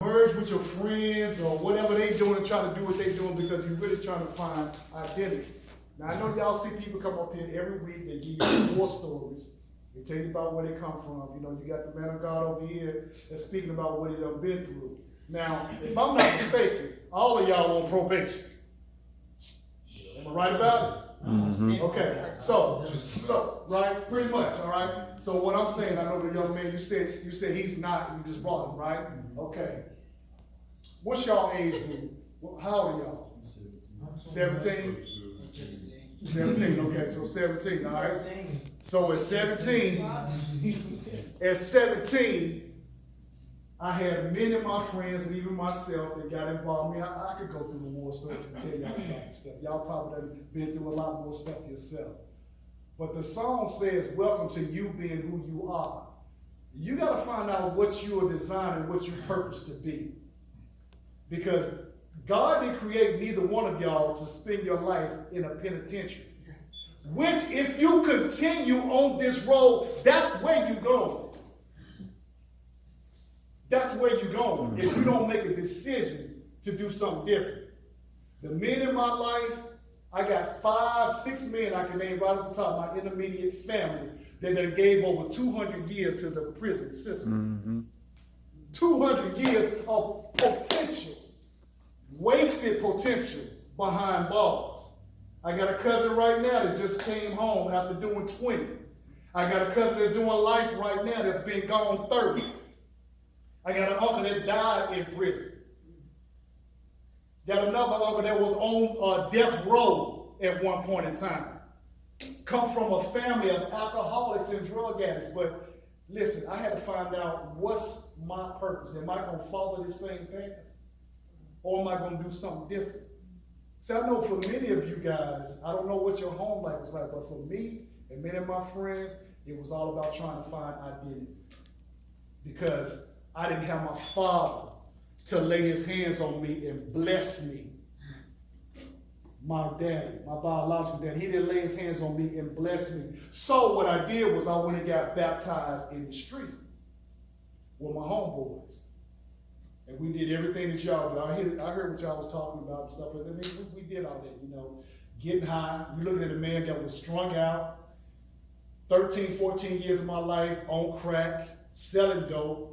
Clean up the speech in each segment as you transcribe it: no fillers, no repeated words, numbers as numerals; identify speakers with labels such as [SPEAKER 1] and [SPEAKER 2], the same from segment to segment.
[SPEAKER 1] merge with your friends or whatever they doing and try to do what they doing because you're really trying to find identity. Now, I know y'all see people come up here every week, they give you war stories. They tell you about where they come from. You know, you got the man of God over here that's speaking about what he done been through. Now, if I'm not mistaken, all of y'all on probation. Am I right about it?
[SPEAKER 2] Mm-hmm.
[SPEAKER 1] Okay, so, right, pretty much, all right? So what I'm saying, I know the young man, you said he's not, you just brought him, right? Okay. What's y'all age group? How old are y'all? 17? 17, okay, so 17, all right? So at 17, I had many of my friends and even myself that got involved. I could go through the war story and tell y'all about stuff. Y'all probably done been through a lot more stuff yourself. But the song says, welcome to you being who you are. You got to find out what you are designed and what you purpose to be. Because God didn't create neither one of y'all to spend your life in a penitentiary. Which, if you continue on this road, that's where you're going. That's where you're going if you don't make a decision to do something different. The men in my life, I got 5, 6 men I can name right at the top of my intermediate family that they gave over 200 years to the prison system. 200 years of potential, wasted potential behind bars. I got a cousin right now that just came home after doing 20. I got a cousin that's doing life right now that's been gone 30. I got an uncle that died in prison. Got another uncle that was on death row at one point in time. Come from a family of alcoholics and drug addicts. But listen, I had to find out what's my purpose. Am I going to follow this same path? Or am I going to do something different? See, I know for many of you guys, I don't know what your home life is like, but for me and many of my friends, it was all about trying to find identity. Because I didn't have my father to lay his hands on me and bless me. My daddy, my biological daddy, he didn't lay his hands on me and bless me. So what I did was I went and got baptized in the street with my homeboys. And we did everything that y'all do. I heard what y'all was talking about and stuff like that. We did all that, you know, getting high. You looking at a man that was strung out, 13, 14 years of my life on crack, selling dope,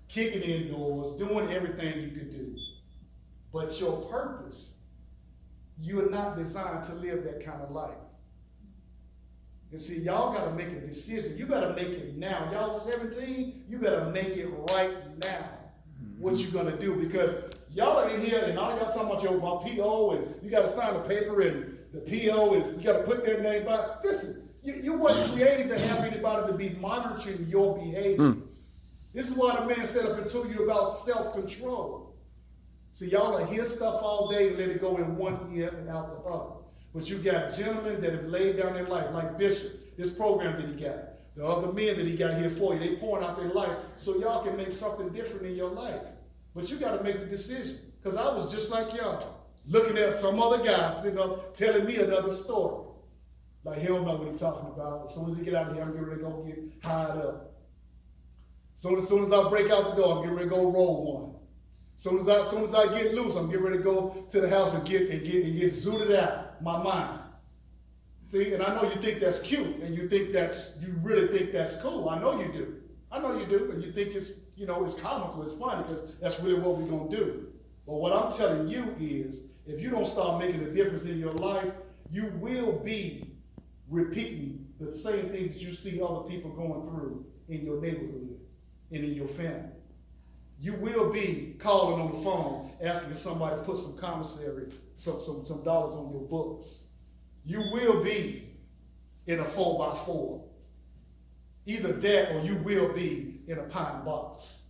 [SPEAKER 1] kicking indoors, doing everything you could do. But your purpose, you are not designed to live that kind of life. And see, y'all got to make a decision. You got to make it now. Y'all 17, you got to make it right now. What you going to do? Because y'all are in here and all y'all talking about your PO and you got to sign a paper and the PO is, you got to put that name by. Listen, you weren't created to have anybody to be monitoring your behavior. This is why the man set up and told you about self-control. See, y'all will hear stuff all day and let it go in one ear and out the other. But you got gentlemen that have laid down their life, like Bishop, this program that he got. The other men that he got here for you, they pouring out their life so y'all can make something different in your life. But you got to make the decision. Because I was just like y'all, looking at some other guy sitting up telling me another story. Like he don't know what he's talking about. As soon as he get out of here, I'm getting ready to go get hired up. As soon as I break out the door, I'm getting ready to go roll one. As soon as I get loose, I'm getting ready to go to the house and get zooted out, my mind. See, and I know you think that's cute, and you really think that's cool. I know you do. I know you do, and you think it's, it's comical, it's funny, because that's really what we're gonna do. But what I'm telling you is, if you don't start making a difference in your life, you will be repeating the same things that you see other people going through in your neighborhood and in your family. You will be calling on the phone, asking somebody to put some commissary, some dollars on your books. You will be in a 4x4. Either that or you will be in a pine box.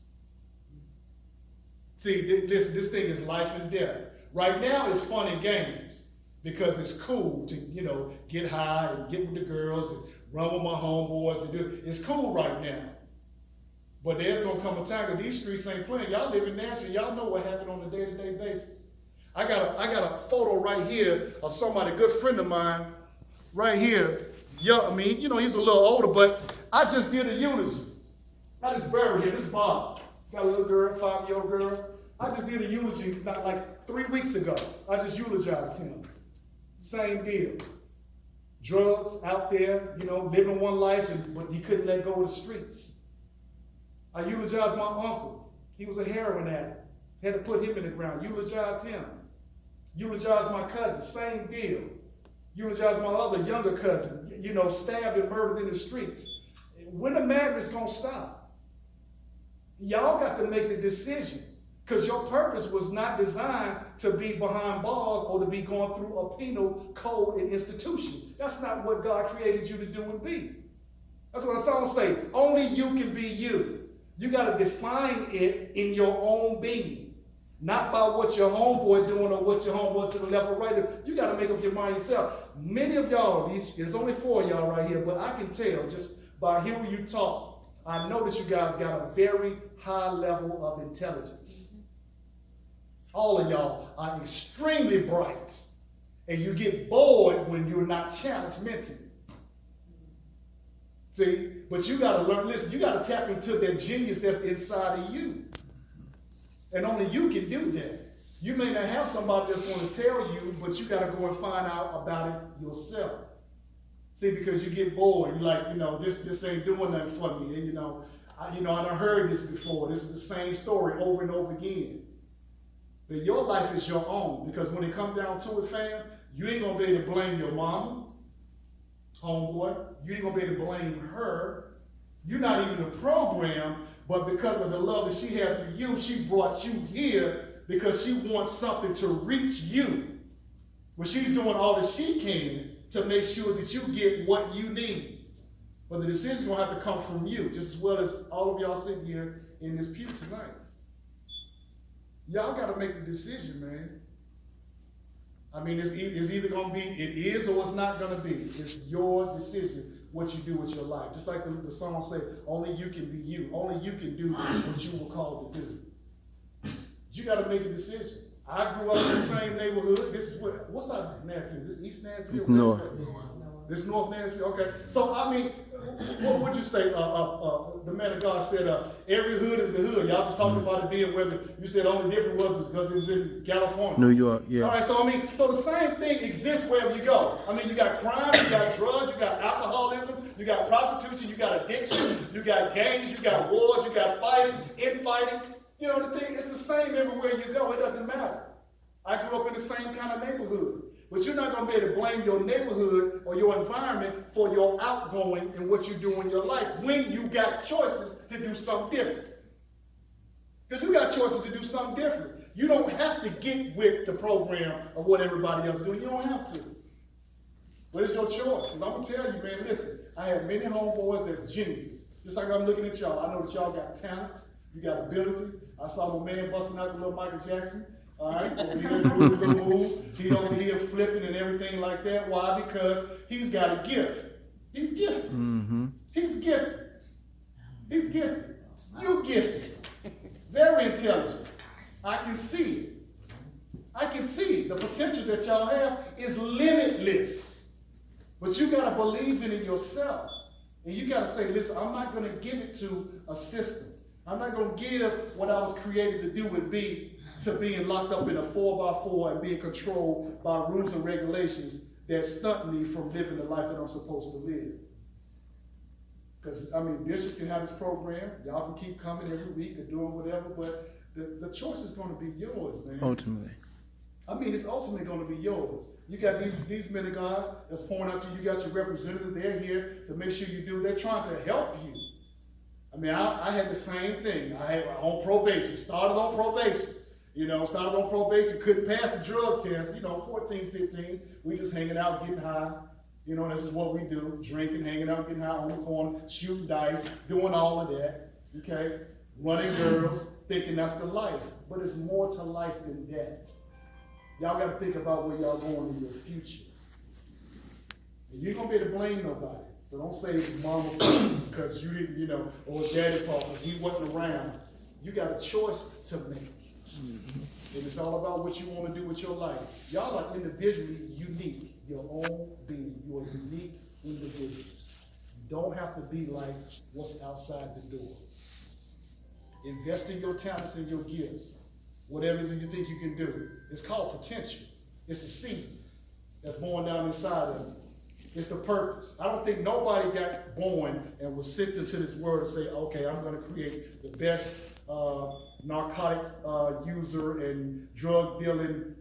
[SPEAKER 1] See, this thing is life and death. Right now it's fun and games because it's cool to, get high and get with the girls and run with my homeboys and do. It's cool right now. But there's gonna come a time that these streets ain't playing. Y'all live in Nashville, y'all know what happened on a day-to-day basis. I got a photo right here of somebody, a good friend of mine, right here. Yeah, he's a little older, but I just did a eulogy. I just buried him. This Bob. Got a little girl, 5-year-old girl. I just did a eulogy not like 3 weeks ago. I just eulogized him. Same deal. Drugs out there, living one life, but he couldn't let go of the streets. I eulogized my uncle. He was a heroin addict. Had to put him in the ground. Eulogized him. Eulogized my cousin. Same deal. Eulogized my other younger cousin, stabbed and murdered in the streets. When the madness gonna stop? Y'all got to make the decision. Because your purpose was not designed to be behind bars or to be going through a penal code and institution. That's not what God created you to do and be. That's what the song say. Only you can be you. You got to define it in your own being. Not by what your homeboy doing or what your homeboy to the left or right. You got to make up your mind yourself. Many of y'all, there's only 4 of y'all right here, but I can tell just by hearing you talk, I know that you guys got a very high level of intelligence. All of y'all are extremely bright, and you get bored when you're not challenged mentally. See, but you got to learn, listen, you got to tap into that genius that's inside of you. And only you can do that. You may not have somebody that's going to tell you, but you got to go and find out about it yourself. See, because you get bored. You're like, this ain't doing nothing for me. And, I done heard this before. This is the same story over and over again. But your life is your own, because when it comes down to it, fam, you ain't going to be able to blame your mama, homeboy. You ain't going to be able to blame her. You're not even a program, but because of the love that she has for you, she brought you here because she wants something to reach you. Well, she's doing all that she can to make sure that you get what you need. But the decision's going to have to come from you, just as well as all of y'all sitting here in this pew tonight. Y'all got to make the decision, man. I mean, it's either going to be, it is or it's not going to be. It's your decision what you do with your life. Just like the song said, only you can be you. Only you can do what you were called to do. You got to make a decision. I grew up in the same neighborhood. This is what's our Nashville? Is this East Nashville?
[SPEAKER 2] North.
[SPEAKER 1] This is North Nashville? Okay. So, I mean, what would you say? The man of God said, every hood is the hood. Y'all just talked about it being whether you said the only difference was because it was in California.
[SPEAKER 2] New York, yeah.
[SPEAKER 1] All right, so so the same thing exists wherever you go. I mean, you got crime, you got drugs, you got alcoholism, you got prostitution, you got addiction, you got gangs, you got wars, you got fighting, infighting. The thing, it's the same everywhere you go. It doesn't matter. I grew up in the same kind of neighborhood. But you're not going to be able to blame your neighborhood or your environment for your outgoing and what you do in your life when you got choices to do something different. Because you got choices to do something different. You don't have to get with the program of what everybody else is doing. You don't have to. But it's your choice. Because I'm going to tell you, man, listen, I have many homeboys that's geniuses. Just like I'm looking at y'all. I know that y'all got talents. You got ability. I saw my man busting out the little Michael Jackson. All right, over here doing his little moves. He's over here flipping and everything like that. Why? Because he's got a gift. He's gifted. Mm-hmm. He's gifted. He's gifted. You gifted. Very intelligent. I can see it. I can see it. The potential that y'all have is limitless. But you got to believe in it yourself. And you got to say, listen, I'm not going to give it to a system. I'm not going to give what I was created to do and be to being locked up in a 4x4 and being controlled by rules and regulations that stunt me from living the life that I'm supposed to live. Because, Bishop can have this program. Y'all can keep coming every week or doing whatever, but the choice is going to be yours, man.
[SPEAKER 2] Ultimately.
[SPEAKER 1] It's ultimately going to be yours. You got these men of God that's pouring out to you. You got your representative. They're here to make sure you do. They're trying to help you. I had the same thing. I had on probation. Started on probation, couldn't pass the drug test, 14, 15. We just hanging out, getting high. This is what we do. Drinking, hanging out, getting high on the corner, shooting dice, doing all of that. Okay? Running girls, thinking that's the life. But it's more to life than that. Y'all got to think about where y'all going in your future. And you're going to be able to blame nobody. So don't say mama because you didn't, or daddy fault because he wasn't around. You got a choice to make. Mm-hmm. And it's all about what you want to do with your life. Y'all are individually unique. Your own being. You are unique individuals. You don't have to be like what's outside the door. Invest in your talents and your gifts. whatever it is that you think you can do. It's called potential. It's a seed that's born down inside of you. It's the purpose. I don't think nobody got born and was sent into this world to say, okay, I'm going to create the best narcotics user and drug dealing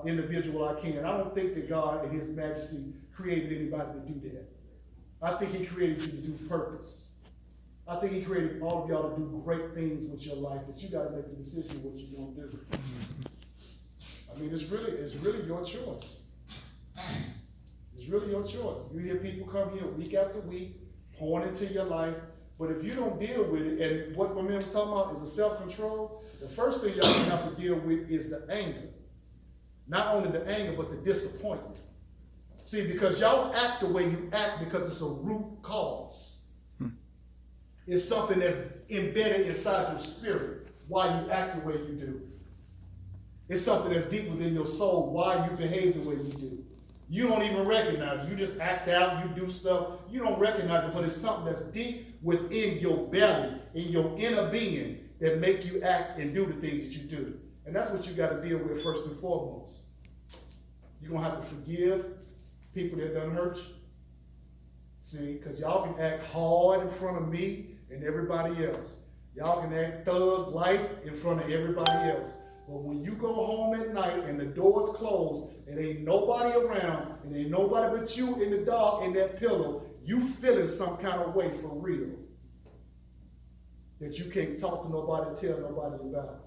[SPEAKER 1] individual I can. I don't think that God in His majesty created anybody to do that. I think He created you to do purpose. I think He created all of y'all to do great things with your life, but you got to make a decision what you're going to do. I mean, it's really your choice. It's really your choice. You hear people come here week after week, pouring into your life, but if you don't deal with it, and what my man was talking about is a self-control, the first thing y'all have to deal with is the anger. Not only the anger, but the disappointment. See, because y'all act the way you act because it's a root cause. It's something that's embedded inside your spirit, why you act the way you do. It's something that's deep within your soul, why you behave the way you do. You don't even recognize it. You just act out, you do stuff. You don't recognize it, but it's something that's deep within your belly, in your inner being, that make you act and do the things that you do. And that's what you got to deal with first and foremost. You're going to have to forgive people that done hurt you. See, because y'all can act hard in front of me and everybody else. Y'all can act thug life in front of everybody else. But when you go home at night and the door's closed and ain't nobody around and ain't nobody but you in the dark in that pillow, you feeling some kind of way for real that you can't talk to nobody, tell nobody about.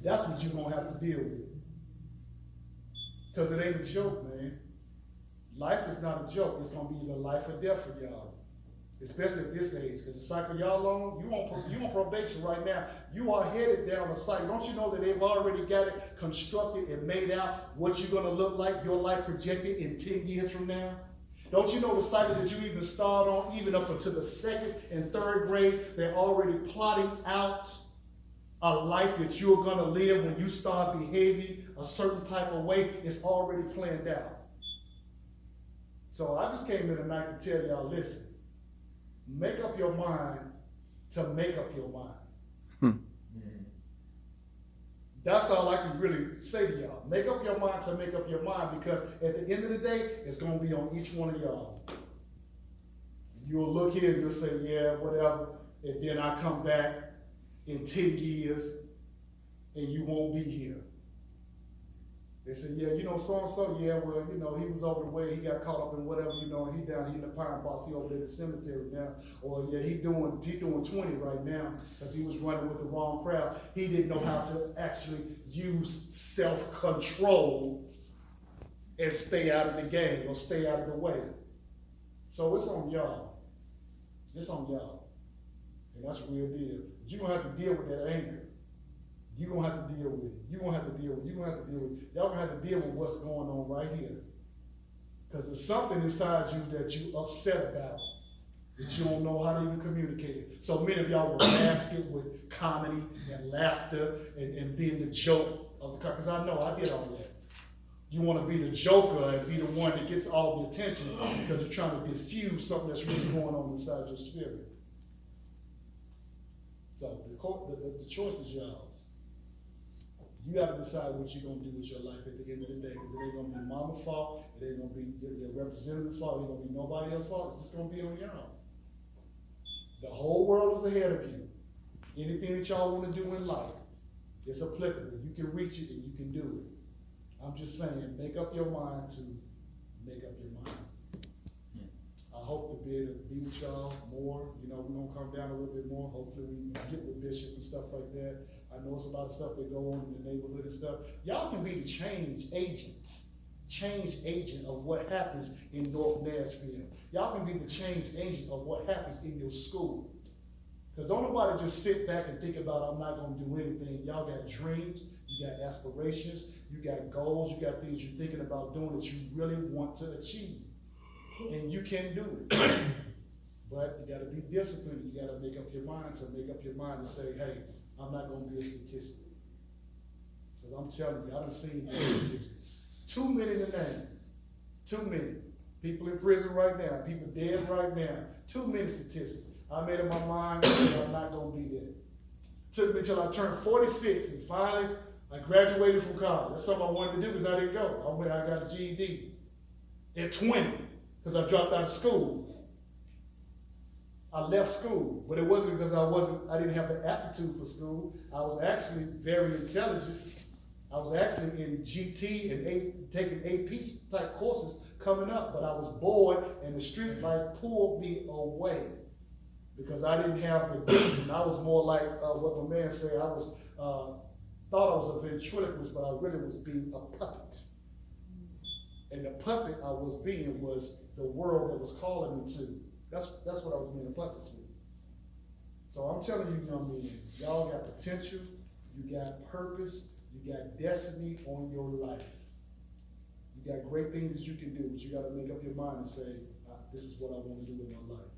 [SPEAKER 1] That's what you're going to have to deal with. Because it ain't a joke, man. Life is not a joke. It's going to be either life or death for y'all. Especially at this age, because the cycle y'all on, you on probation right now. You are headed down the cycle. Don't you know that they've already got it constructed and made out what you're going to look like, your life projected in 10 years from now? Don't you know the cycle that you even start on, even up until the second and third grade, they're already plotting out a life that you're going to live when you start behaving a certain type of way. It's already planned out. So I just came in tonight to tell y'all, listen. Make up your mind to make up your mind. That's all I can really say to y'all. Make up your mind to make up your mind, because at the end of the day, it's going to be on each one of y'all. You'll look here and you'll say, yeah, whatever, and then I come back in 10 years and you won't be here. They said, yeah, you know, so-and-so, yeah, well, you know, he was over the way, he got caught up in whatever, you know, and he down here in the pine box, he over there in the cemetery now. Or, yeah, he doing 20 right now because he was running with the wrong crowd. He didn't know how to actually use self-control and stay out of the game or stay out of the way. So it's on y'all. It's on y'all. And that's a real deal. But you're going to have to deal with that anger. You're going to have to deal with it. You're going to have to deal with it. You're going to have to deal with it. Y'all going to have to deal with what's going on right here. Because there's something inside you that you're upset about that you don't know how to even communicate it. So many of y'all will mask it with comedy and laughter and being the joke of the car. Because I know I did all that. You want to be the joker and be the one that gets all the attention because you're trying to diffuse something that's really going on inside your spirit. So the choice is yours. You got to decide what you're going to do with your life at the end of the day, because it ain't going to be mama's fault, it ain't going to be your representative's fault, it ain't going to be nobody else's fault, it's just going to be on your own. The whole world is ahead of you. Anything that y'all want to do in life, it's applicable. You can reach it and you can do it. I'm just saying, make up your mind to make up your mind. I hope to be able to be with y'all more. You know, we're going to come down a little bit more. Hopefully we get with Bishop and stuff like that. I know it's a lot of stuff that go on in the neighborhood and stuff. Y'all can be the change agent of what happens in North Nashville. Y'all can be the change agent of what happens in your school. Because don't nobody just sit back and think about, I'm not going to do anything. Y'all got dreams, you got aspirations, you got goals, you got things you're thinking about doing that you really want to achieve. And you can do it. But you got to be disciplined. You got to make up your mind and say, hey, I'm not going to be a statistic. Because I'm telling you, I done seen those statistics. Too many to name. Too many. People in prison right now. People dead right now. Too many statistics. I made up my mind that I'm not going to be there. Took me till I turned 46, and finally I graduated from college. That's something I wanted to do because I didn't go. I got a GED at 20 because I dropped out of school. I left school, but it wasn't because I didn't have the aptitude for school. I was actually very intelligent. I was actually in GT and taking AP type courses coming up, but I was bored and the street life pulled me away because I didn't have the vision. I was more like what my man said. I was thought I was a ventriloquist, but I really was being a puppet. And the puppet I was being was the world that was calling me to. That's what I was being a puppet to. So I'm telling you, young men, y'all got potential, you got purpose, you got destiny on your life. You got great things that you can do, but you got to make up your mind and say, this is what I want to do in my life.